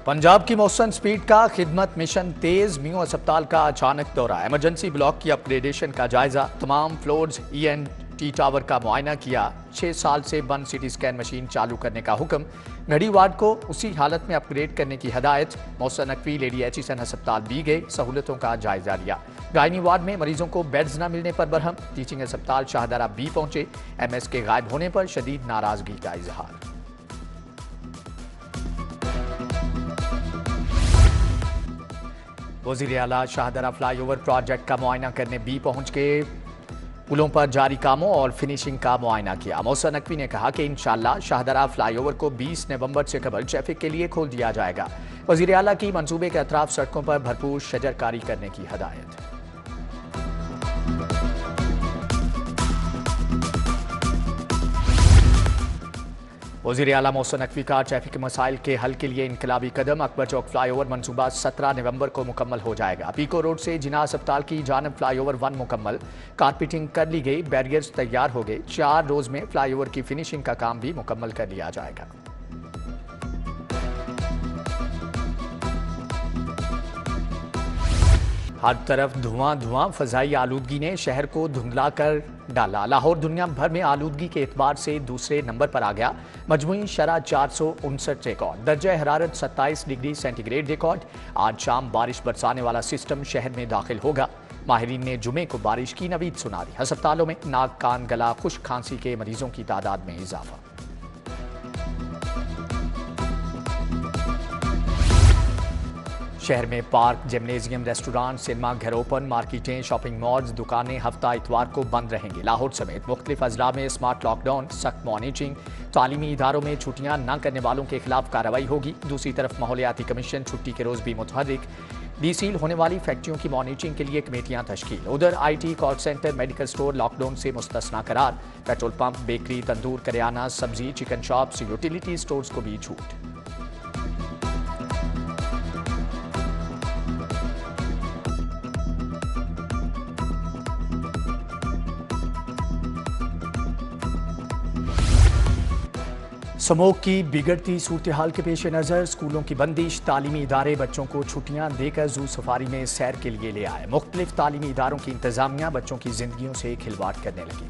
पंजाब की मौसम स्पीड का खिदमत मिशन तेज मियो अस्पताल का अचानक दौरा, इमरजेंसी ब्लॉक की अपग्रेडेशन का जायजा, तमाम फ्लोर्स ENT टावर का मुआयना किया, 6 साल से बंद सिटी स्कैन मशीन चालू करने का हुक्म, घड़ी वार्ड को उसी हालत में अपग्रेड करने की हदायत, मौसम नकवी लेडी एचिसन अस्पताल भी गए, सहूलतों का जायजा लिया। गायनी वार्ड में मरीजों को बेड्स न मिलने पर बरहम, टीचिंग अस्पताल शाहदरा भी पहुंचे, MS के गायब होने पर शदीद नाराजगी का इजहार। वज़ीर आला शाहदरा फ्लाईओवर प्रोजेक्ट का मुआयना करने भी पहुंच के पुलों पर जारी कामों और फिनिशिंग का मुआयना किया। मौसम नकवी ने कहा कि इंशाअल्लाह शाहदरा फ्लाईओवर को 20 नवंबर से कबल ट्रैफिक के लिए खोल दिया जाएगा। वज़ीर आला की मंसूबे के अतराफ सड़कों पर भरपूर शजरकारी करने की हदायत। वज़ीर आला मौसम नकवी का ट्रैफिक मसाइल के हल के लिए इनकलाबी कदम, अकबर चौक फ्लाईओवर मनसूबा 17 नवंबर को मुकम्मल हो जाएगा। पीको रोड से जिना अस्पताल की जानब फ्लाईओवर 1 मुकम्मल, कारपेटिंग कर ली गई, बैरियर्स तैयार हो गए, 4 रोज में फ्लाईओवर की फिनिशिंग का काम भी मुकम्मल कर लिया जाएगा। हर तरफ धुआं धुआं, फजाई आलूदगी ने शहर को धुंधला कर डाला। लाहौर दुनिया भर में आलूदगी के एतबार से दूसरे नंबर पर आ गया। मजमूई शरह 459 रिकॉर्ड, दर्जा हरारत 27 डिग्री सेंटीग्रेड रिकॉर्ड। आज शाम बारिश बरसाने वाला सिस्टम शहर में दाखिल होगा। माहिरीन ने जुमे को बारिश की नवीद सुना दी। अस्पतालों में नाक कान गला खुश्क खांसी के मरीजों की तादाद में इजाफा। शहर में पार्क, जिम्नेजियम, रेस्टोरेंट, सिनेमा घर ओपन, मार्केटें, शॉपिंग मॉल्स, दुकानें हफ्ता इतवार को बंद रहेंगी। लाहौर समेत मुख्तलिफ अजला में स्मार्ट लॉकडाउन, सख्त मॉनिटरिंग, तालीमी इदारों में छुट्टियां न करने वालों के खिलाफ कार्रवाई होगी। दूसरी तरफ माहौलियाती कमीशन छुट्टी के रोज भी मुतहर्रिक, डीसील होने वाली फैक्ट्रियों की मॉनिटरिंग के लिए कमेटियां तश्कील। उधर IT, call centre, medical store lockdown से मुस्तस्ना करार। पेट्रोल पंप, बेकरी, तंदूर, करियाना, सब्जी, चिकन शॉप्स, यूटिलिटी स्टोर्स को भी छूट। स्मोक की बिगड़ती सूरत हाल के पेश नज़र स्कूलों की बंदिश, तालीमी इदारे बच्चों को छुट्टियां देकर जू सफारी में सैर के लिए ले आए। मुख्तलिफ तालीमी इदारों की इंतजामिया बच्चों की जिंदगियों से खिलवाड़ करने लगी।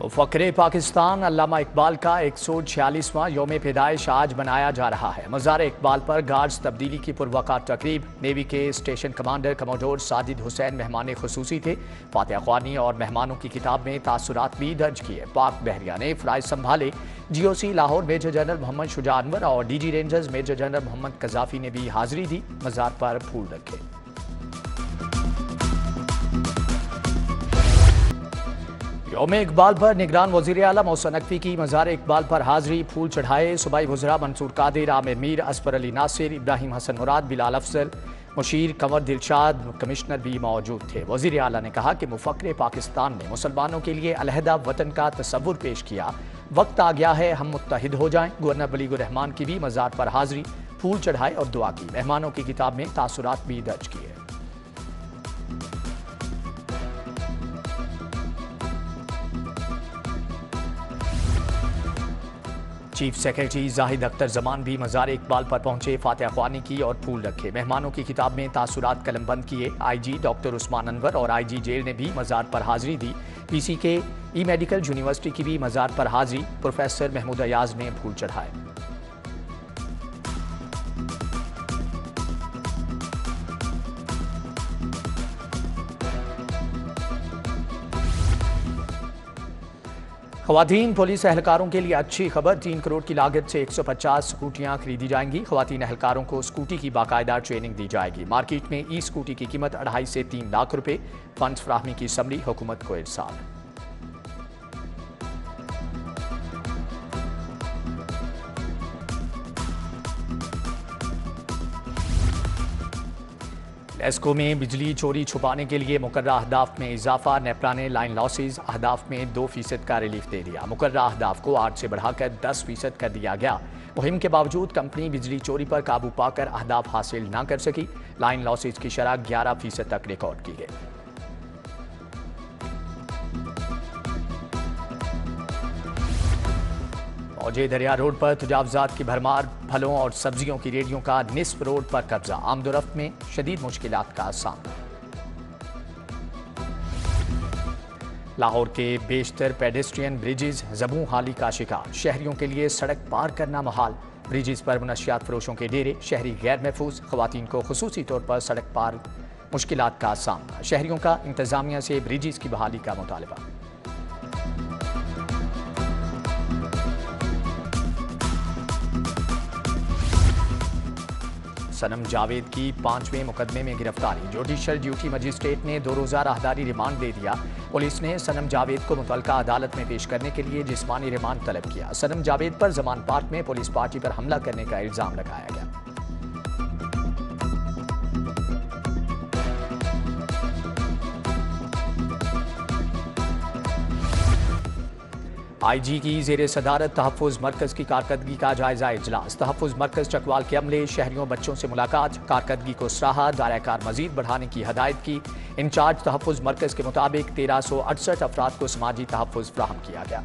मुफक्किर पाकिस्तान अल्लामा इकबाल का 146वां यौम पैदाइश आज मनाया जा रहा है। मज़ार इकबाल पर गार्ड्स तब्दीली की पुरवकार तकरीब, नेवी के station commander commodore Sajid Hussain मेहमान खुसूसी थे। फातिहा ख्वानी और मेहमानों की किताब में तासुरात भी दर्ज किए। पाक बहरिया ने फ़राइज़ संभाले। GOC Lahore major general Mohammad Shuja Anwar और DG rangers major general Mohammad Qazafi ने भी हाजिरी दी। मज़ार पर फूल रखे। यौम इकबाल पर निगरान वज़ीर आला मौसम नकवी की मज़ार इकबाल पर हाजिरी, फूल चढ़ाए। सूबाई वज़रा मंसूर कादिर, आमिर मीर, असफर अली नासिर, इब्राहिम हसन मुराद, बिलाल अफजल, मुशीर, कंवर दिलशाद, कमिश्नर भी मौजूद थे। वज़ीर आला ने कहा कि मुफक्किर पाकिस्तान ने मुसलमानों के लिए अलहदा वतन का तसव्वुर पेश किया। वक्त आ गया है हम मुत्तहिद हो जाएं। गवर्नर बलीगुर रहमान की भी मज़ार पर हाजिरी, फूल चढ़ाए और दुआ की। मेहमानों की किताब में तासुरात भी दर्ज किए। चीफ सेक्रेटरी जाहिद अख्तर जमान भी मज़ार इकबाल पर पहुंचे, फातिहा ख्वानी की और फूल रखे। मेहमानों की किताब में तासुरात कलमबंद किए। IG डॉक्टर उस्मान अनवर और IG जेल ने भी मज़ार पर हाजिरी दी। PC के मेडिकल यूनिवर्सिटी की भी मज़ार पर हाजिरी, प्रोफेसर महमूद अयाज ने फूल चढ़ाए। ख़वातीन पुलिस एहलकारों के लिए अच्छी खबर, 3 करोड़ की लागत से 150 स्कूटियाँ खरीदी जाएंगी। ख़वातीन एहलकारों को स्कूटी की बाकायदा ट्रेनिंग दी जाएगी। मार्केट में स्कूटी की कीमत 2.5 से 3 लाख रुपए। फंड्स फराहमी की समरी हुकूमत को इरसाल। एस्को में बिजली चोरी छुपाने के लिए मुकर्रा अहदाफ में इजाफा। नेपरा ने लाइन लॉसेज अहदाफ में 2% का रिलीफ दे दिया। मुकर्रा अहदाफ को 8 से बढ़ाकर 10% कर दिया गया। मुहिम के बावजूद कंपनी बिजली चोरी पर काबू पाकर अहदाफ हासिल न कर सकी। लाइन लॉसेज की शरह 11% तक रिकॉर्ड की गई। औजे दरिया रोड पर तजावजात की भरमार, फलों और सब्जियों की रेडियों का निस्फ रोड पर कब्जा, आमदोरफ्त में शदीद मुश्किलात का सामना। लाहौर के बेशतर पेडेस्ट्रियन ब्रिजेज ज़बूं हाली का शिकार, शहरियों के लिए सड़क पार करना मुहाल। ब्रिजेज पर मुनशियात फरोशों के डेरे, शहरी गैर महफूज, खवातीन को खुसूसी तौर पर सड़क पार मुश्किलात का सामना। शहरियों का इंतजामिया से ब्रिजेज की बहाली का मुतालबा। सनम जावेद की 5वें मुकदमे में गिरफ्तारी, जुडिशल ड्यूटी मजिस्ट्रेट ने 2 रोज़ा राहदारी रिमांड दे दिया। पुलिस ने सनम जावेद को मुतल्लिका अदालत में पेश करने के लिए जिस्मानी रिमांड तलब किया। सनम जावेद पर जमान पार्क में पुलिस पार्टी पर हमला करने का इल्जाम लगाया गया। IG की ज़ेरे सदारत तहफ़्फ़ुज़ मरकज़ की कारकर्दगी का जायजा इजलास। तहफ़्फ़ुज़ मरकज़ चकवाल के अमले, शहरियों बच्चों से मुलाकात, कारकर्दगी को सराहा, दायरा-कार मज़ीद बढ़ाने की हदायत की। इंचार्ज तहफ़्फ़ुज़ मरकज़ के मुताबिक 1368 अफराद को समाजी तहफ़्फ़ुज़ फ्राहम किया गया।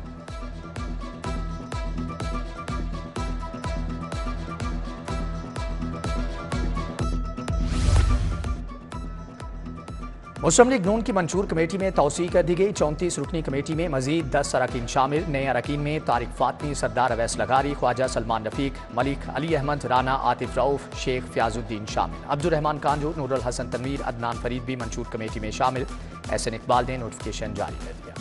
मुस्लिम लीग नून की मंशूर कमेटी में तौसीक कर दी गई। 34 रुकनी कमेटी में मजीद 10 अरकान शामिल। नए अरकान में तारिक फातमी, सरदार अवैस लगारी, ख्वाजा सलमान रफीक, मलिक अली अहमद राना, आतिफ रऊफ, शेख फयाजुद्दीन शामिल। अब्दुर्रहमान कांजू, नूरुल हसन तनवीर, अदनान फरीद भी मंशूर कमेटी में शामिल। SN इकबाल ने नोटिफिकेशन जारी कर दिया।